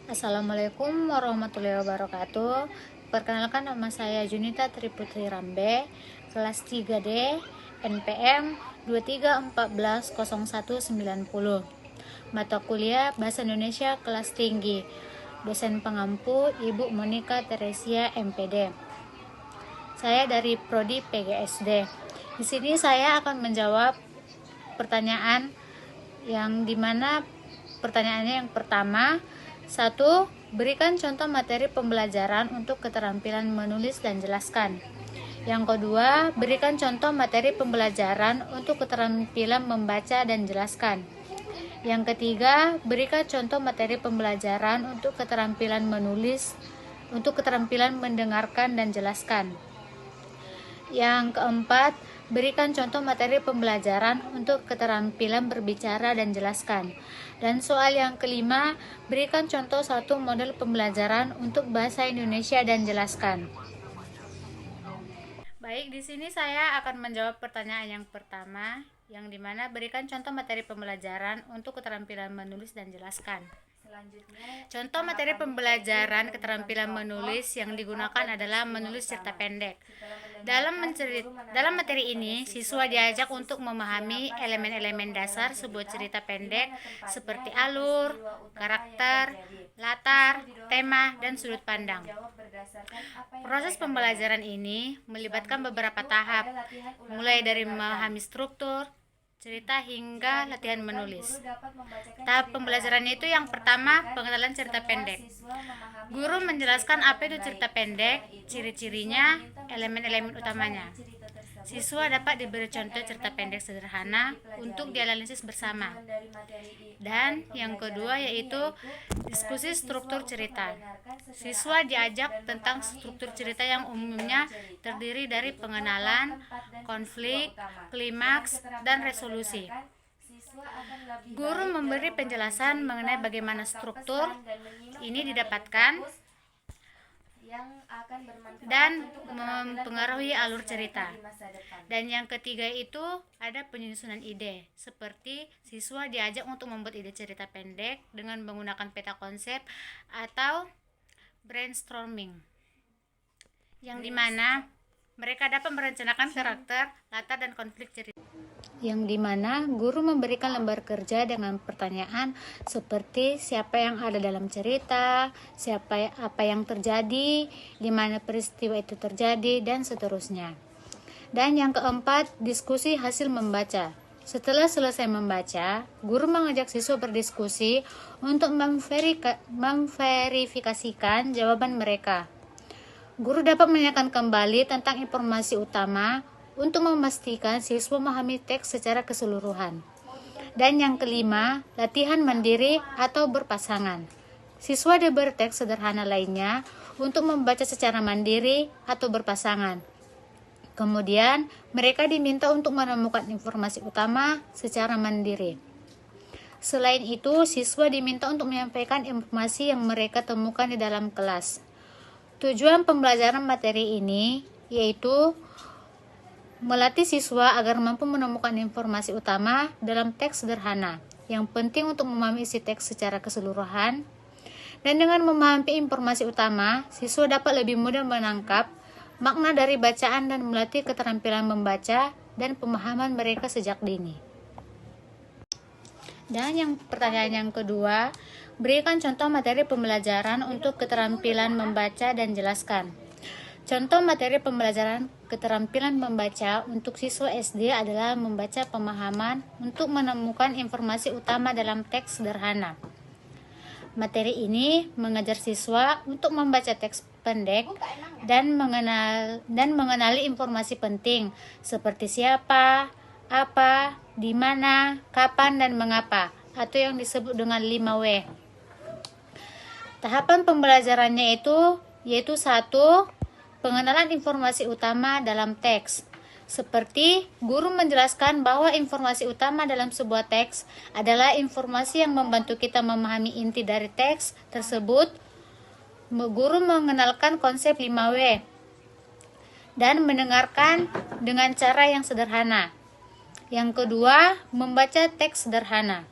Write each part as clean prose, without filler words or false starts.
Assalamualaikum warahmatullahi wabarakatuh. Perkenalkan, nama saya Junita Triputri Rambe, kelas 3D, NPM 23140190. Mata kuliah Bahasa Indonesia kelas tinggi. Dosen pengampu Ibu Monika Teresia MPD. Saya dari Prodi PGSD. Di sini saya akan menjawab pertanyaan yang dimana pertanyaannya yang pertama, 1. Berikan contoh materi pembelajaran untuk keterampilan menulis dan jelaskan. Yang kedua, berikan contoh materi pembelajaran untuk keterampilan membaca dan jelaskan. Yang ketiga, berikan contoh materi pembelajaran untuk keterampilan menulis, untuk keterampilan mendengarkan dan jelaskan. Yang keempat, berikan contoh materi pembelajaran untuk keterampilan berbicara dan jelaskan. Dan soal yang kelima, berikan contoh satu model pembelajaran untuk bahasa Indonesia dan jelaskan. Baik, di sini saya akan menjawab pertanyaan yang pertama, yang dimana berikan contoh materi pembelajaran untuk keterampilan menulis dan jelaskan. Contoh materi pembelajaran keterampilan menulis yang digunakan adalah menulis cerita pendek. Dalam materi ini, siswa diajak untuk memahami elemen-elemen dasar sebuah cerita pendek seperti alur, karakter, latar, tema, dan sudut pandang. Proses pembelajaran ini melibatkan beberapa tahap, mulai dari memahami struktur cerita hingga latihan menulis. Tahap pembelajarannya itu yang pertama, pengenalan cerita pendek. Guru menjelaskan apa itu cerita pendek, ciri-cirinya, elemen-elemen utamanya. Siswa dapat diberi contoh cerita pendek sederhana untuk dianalisis bersama. Dan yang kedua yaitu diskusi struktur cerita. Siswa diajak tentang struktur cerita yang umumnya terdiri dari pengenalan, konflik, klimaks, dan resolusi. Guru memberi penjelasan mengenai bagaimana struktur ini didapatkan dan mempengaruhi alur cerita. Dan yang ketiga itu ada penyusunan ide, seperti siswa diajak untuk membuat ide cerita pendek dengan menggunakan peta konsep atau brainstorming, yang dimana mereka dapat merencanakan karakter, latar, dan konflik cerita. Yang dimana guru memberikan lembar kerja dengan pertanyaan seperti siapa yang ada dalam cerita, apa yang terjadi, di mana peristiwa itu terjadi, dan seterusnya. Dan yang keempat, diskusi hasil membaca. Setelah selesai membaca, guru mengajak siswa berdiskusi untuk memverifikasikan jawaban mereka. Guru dapat menanyakan kembali tentang informasi utama untuk memastikan siswa memahami teks secara keseluruhan. Dan yang kelima, latihan mandiri atau berpasangan. Siswa diberi teks sederhana lainnya untuk membaca secara mandiri atau berpasangan. Kemudian, mereka diminta untuk menemukan informasi utama secara mandiri. Selain itu, siswa diminta untuk menyampaikan informasi yang mereka temukan di dalam kelas. Tujuan pembelajaran materi ini yaitu melatih siswa agar mampu menemukan informasi utama dalam teks sederhana yang penting untuk memahami isi teks secara keseluruhan. Dan dengan memahami informasi utama, siswa dapat lebih mudah menangkap makna dari bacaan dan melatih keterampilan membaca dan pemahaman mereka sejak dini. Dan yang pertanyaan yang kedua, berikan contoh materi pembelajaran untuk keterampilan membaca dan jelaskan. Contoh materi pembelajaran keterampilan membaca untuk siswa SD adalah membaca pemahaman untuk menemukan informasi utama dalam teks sederhana. Materi ini mengajar siswa untuk membaca teks pendek dan mengenali informasi penting seperti siapa, apa, di mana, kapan, dan mengapa, atau yang disebut dengan 5W. Tahapan pembelajarannya yaitu 1. Pengenalan informasi utama dalam teks. Seperti guru menjelaskan bahwa informasi utama dalam sebuah teks adalah informasi yang membantu kita memahami inti dari teks tersebut. Guru mengenalkan konsep 5W dan mendengarkan dengan cara yang sederhana. Yang kedua, membaca teks sederhana.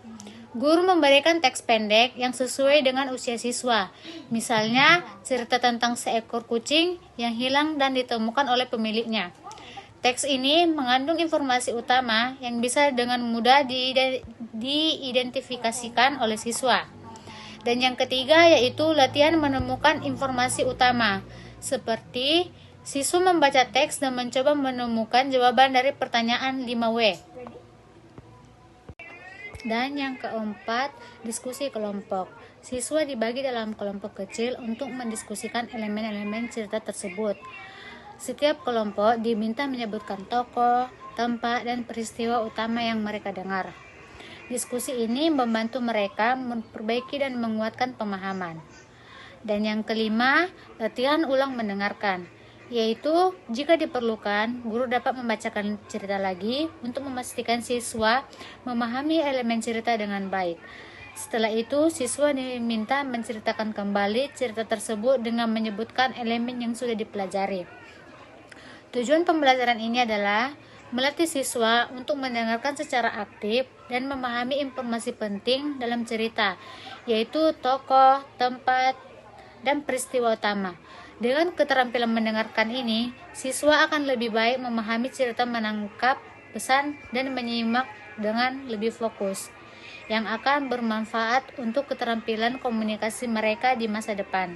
Guru memberikan teks pendek yang sesuai dengan usia siswa. Misalnya, cerita tentang seekor kucing yang hilang dan ditemukan oleh pemiliknya. Teks ini mengandung informasi utama yang bisa dengan mudah diidentifikasikan oleh siswa. Dan yang ketiga yaitu latihan menemukan informasi utama, seperti siswa membaca teks dan mencoba menemukan jawaban dari pertanyaan 5W. Dan yang keempat, diskusi kelompok. Siswa dibagi dalam kelompok kecil untuk mendiskusikan elemen-elemen cerita tersebut. Setiap kelompok diminta menyebutkan tokoh, tempat, dan peristiwa utama yang mereka dengar. Diskusi ini membantu mereka memperbaiki dan menguatkan pemahaman. Dan yang kelima, latihan ulang mendengarkan, yaitu jika diperlukan, guru dapat membacakan cerita lagi untuk memastikan siswa memahami elemen cerita dengan baik. Setelah itu, siswa diminta menceritakan kembali cerita tersebut dengan menyebutkan elemen yang sudah dipelajari. Tujuan pembelajaran ini adalah melatih siswa untuk mendengarkan secara aktif dan memahami informasi penting dalam cerita, yaitu tokoh, tempat, dan peristiwa utama. Dengan keterampilan mendengarkan ini, siswa akan lebih baik memahami cerita, menangkap pesan, dan menyimak dengan lebih fokus, yang akan bermanfaat untuk keterampilan komunikasi mereka di masa depan.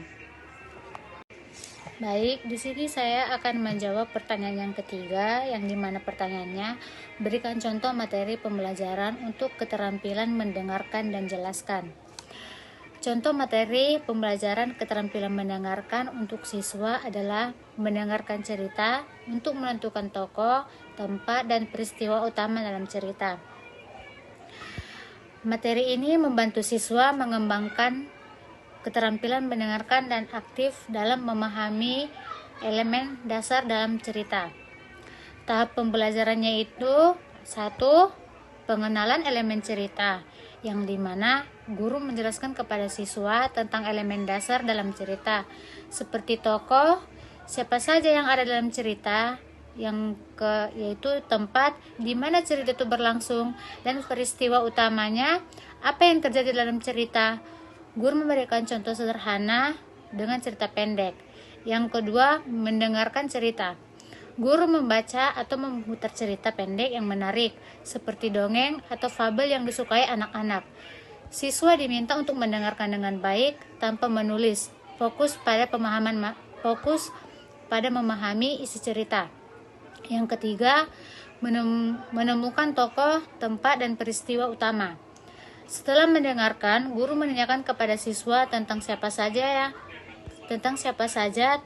Baik, di sini saya akan menjawab pertanyaan yang ketiga, yang dimana pertanyaannya, berikan contoh materi pembelajaran untuk keterampilan mendengarkan dan jelaskan. Contoh materi pembelajaran keterampilan mendengarkan untuk siswa adalah mendengarkan cerita untuk menentukan tokoh, tempat, dan peristiwa utama dalam cerita. Materi ini membantu siswa mengembangkan keterampilan mendengarkan dan aktif dalam memahami elemen dasar dalam cerita. Tahap pembelajarannya itu 1. Pengenalan elemen cerita, yang dimana guru menjelaskan kepada siswa tentang elemen dasar dalam cerita, seperti tokoh, siapa saja yang ada dalam cerita, yaitu tempat di mana cerita itu berlangsung, dan peristiwa utamanya, apa yang terjadi dalam cerita. Guru memberikan contoh sederhana dengan cerita pendek. Yang kedua, mendengarkan cerita. Guru membaca atau memutar cerita pendek yang menarik, seperti dongeng atau fabel yang disukai anak-anak. Siswa diminta untuk mendengarkan dengan baik tanpa menulis, fokus pada memahami isi cerita. Yang ketiga, menemukan tokoh, tempat, dan peristiwa utama. Setelah mendengarkan, guru menanyakan kepada siswa tentang siapa saja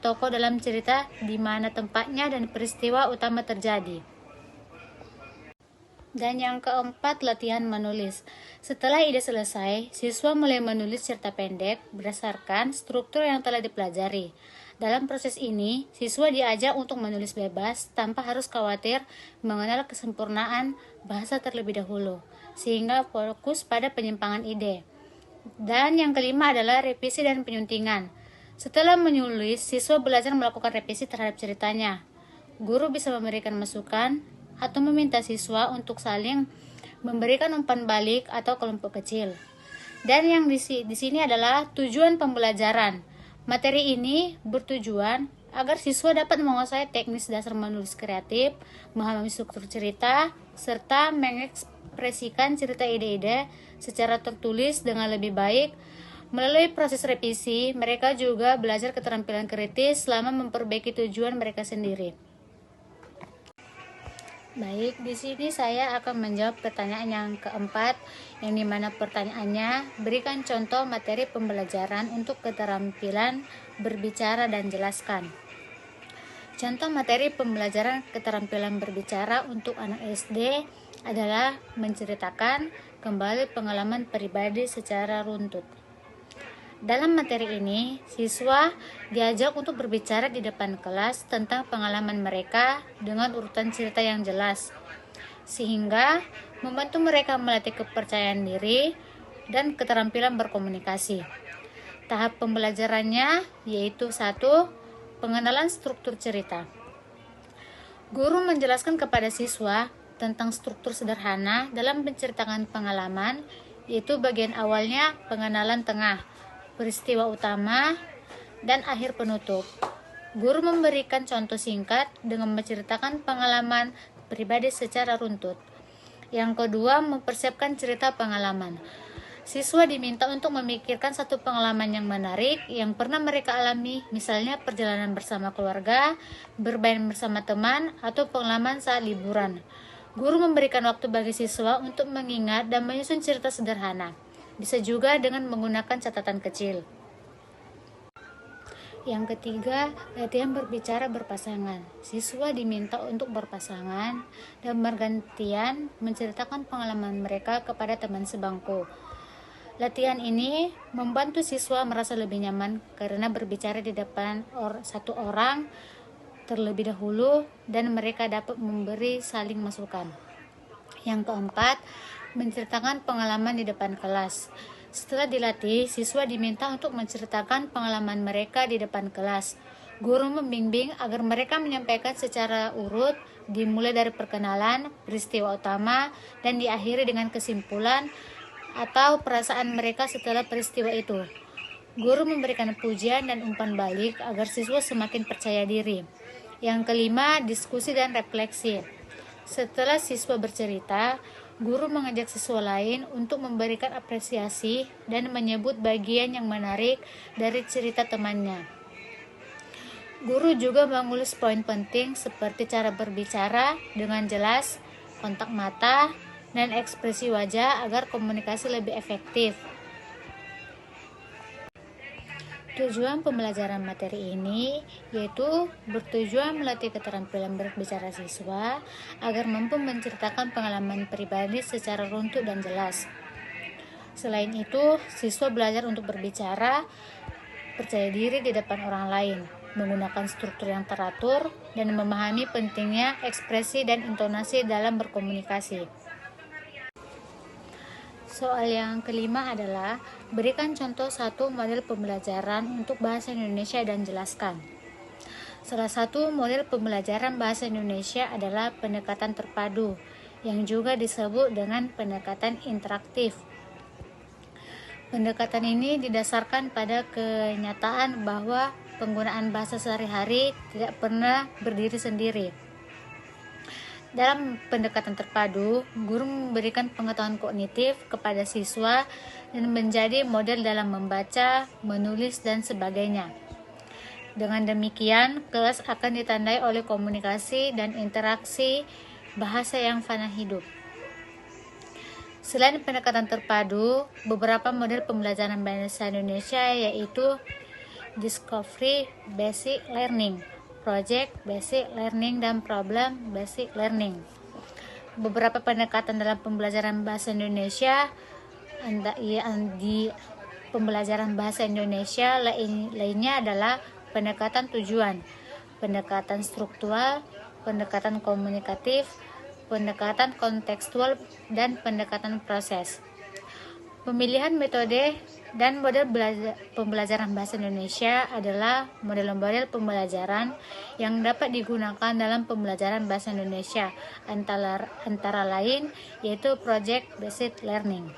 tokoh dalam cerita, di mana tempatnya dan peristiwa utama terjadi. Dan yang keempat, latihan menulis. Setelah ide selesai, siswa mulai menulis cerita pendek berdasarkan struktur yang telah dipelajari. Dalam proses ini, siswa diajak untuk menulis bebas tanpa harus khawatir mengenal kesempurnaan bahasa terlebih dahulu, sehingga fokus pada penyimpangan ide. Dan yang kelima adalah revisi dan penyuntingan. Setelah menulis, siswa belajar melakukan revisi terhadap ceritanya. Guru bisa memberikan masukan atau meminta siswa untuk saling memberikan umpan balik atau kelompok kecil. Dan yang di sini adalah tujuan pembelajaran. Materi ini bertujuan agar siswa dapat menguasai teknis dasar menulis kreatif, memahami struktur cerita, serta mengekspresikan cerita ide-ide secara tertulis dengan lebih baik. Melalui proses revisi, mereka juga belajar keterampilan kritis selama memperbaiki tujuan mereka sendiri. Baik, di sini saya akan menjawab pertanyaan yang keempat, yang dimana pertanyaannya, berikan contoh materi pembelajaran untuk keterampilan berbicara dan jelaskan. Contoh materi pembelajaran keterampilan berbicara untuk anak SD adalah menceritakan kembali pengalaman pribadi secara runtut. Dalam materi ini, siswa diajak untuk berbicara di depan kelas tentang pengalaman mereka dengan urutan cerita yang jelas, sehingga membantu mereka melatih kepercayaan diri dan keterampilan berkomunikasi. Tahap pembelajarannya yaitu 1. Pengenalan struktur cerita. Guru menjelaskan kepada siswa tentang struktur sederhana dalam menceritakan pengalaman, yaitu bagian awalnya pengenalan tengah, peristiwa utama, dan akhir penutup. Guru memberikan contoh singkat dengan menceritakan pengalaman pribadi secara runtut. Yang kedua, mempersiapkan cerita pengalaman. Siswa diminta untuk memikirkan satu pengalaman yang menarik yang pernah mereka alami, misalnya perjalanan bersama keluarga, bermain bersama teman, atau pengalaman saat liburan. Guru memberikan waktu bagi siswa untuk mengingat dan menyusun cerita sederhana. Bisa juga dengan menggunakan catatan kecil. Yang ketiga, latihan berbicara berpasangan. Siswa diminta untuk berpasangan dan bergantian menceritakan pengalaman mereka kepada teman sebangku. Latihan ini membantu siswa merasa lebih nyaman karena berbicara di depan satu orang terlebih dahulu dan mereka dapat memberi saling masukan. Yang keempat, menceritakan pengalaman di depan kelas. Setelah dilatih, siswa diminta untuk menceritakan pengalaman mereka di depan kelas. Guru membimbing agar mereka menyampaikan secara urut, dimulai dari perkenalan, peristiwa utama, dan diakhiri dengan kesimpulan atau perasaan mereka setelah peristiwa itu. Guru memberikan pujian dan umpan balik agar siswa semakin percaya diri. Yang kelima, diskusi dan refleksi. Setelah siswa bercerita, guru mengajak siswa lain untuk memberikan apresiasi dan menyebut bagian yang menarik dari cerita temannya. Guru juga mengulas poin penting seperti cara berbicara dengan jelas, kontak mata, dan ekspresi wajah agar komunikasi lebih efektif. Tujuan pembelajaran materi ini yaitu bertujuan melatih keterampilan berbicara siswa agar mampu menceritakan pengalaman pribadi secara runtut dan jelas. Selain itu, siswa belajar untuk berbicara, percaya diri di depan orang lain, menggunakan struktur yang teratur, dan memahami pentingnya ekspresi dan intonasi dalam berkomunikasi. Soal yang kelima adalah berikan contoh satu model pembelajaran untuk bahasa Indonesia dan jelaskan. Salah satu model pembelajaran bahasa Indonesia adalah pendekatan terpadu, yang juga disebut dengan pendekatan interaktif. Pendekatan ini didasarkan pada kenyataan bahwa penggunaan bahasa sehari-hari tidak pernah berdiri sendiri. Dalam pendekatan terpadu, guru memberikan pengetahuan kognitif kepada siswa dan menjadi model dalam membaca, menulis, dan sebagainya. Dengan demikian, kelas akan ditandai oleh komunikasi dan interaksi bahasa yang fana hidup. Selain pendekatan terpadu, beberapa model pembelajaran bahasa Indonesia yaitu Discovery Basic Learning, Project Basic Learning, dan Problem Basic Learning. Beberapa pendekatan dalam pembelajaran bahasa Indonesia di pembelajaran bahasa Indonesia lainnya adalah pendekatan tujuan, pendekatan struktural, pendekatan komunikatif, pendekatan kontekstual, dan pendekatan proses. Pemilihan metode dan model pembelajaran bahasa Indonesia adalah model-model pembelajaran yang dapat digunakan dalam pembelajaran bahasa Indonesia, antara lain yaitu Project Based Learning.